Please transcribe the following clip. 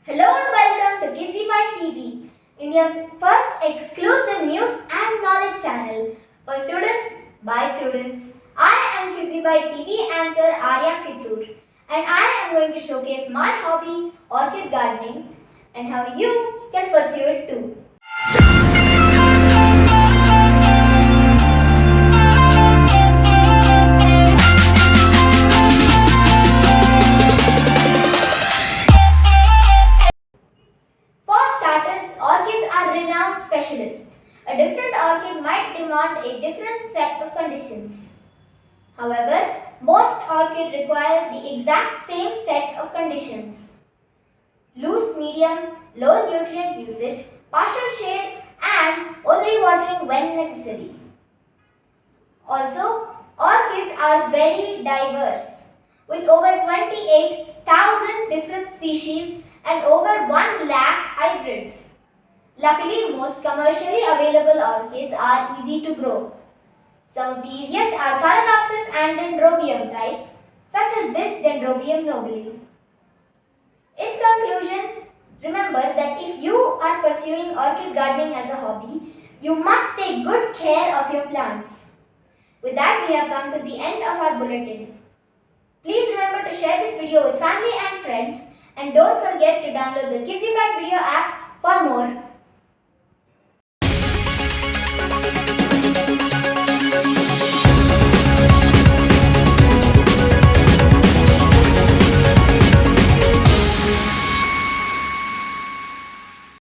Hello and welcome to KidzByte TV, India's first exclusive news and knowledge channel for students by students. I am KidzByte TV anchor Aarya Kittur and I am going to showcase my hobby, orchid gardening, and how you can pursue it too. Orchids are renowned specialists. A different orchid might demand a different set of conditions. However, most orchids require the exact same set of conditions. Loose medium, low nutrient usage, partial shade and only watering when necessary. Also, orchids are very diverse with over 28,000 different species and over 1 lakh hybrids. Luckily, most commercially available orchids are easy to grow. Some of the easiest are Phalaenopsis and Dendrobium types, such as this Dendrobium nobile. In conclusion, remember that if you are pursuing orchid gardening as a hobby, you must take good care of your plants. With that, we have come to the end of our bulletin. Please remember to share this video with family and friends, and don't forget to download the KidzByte video app for more.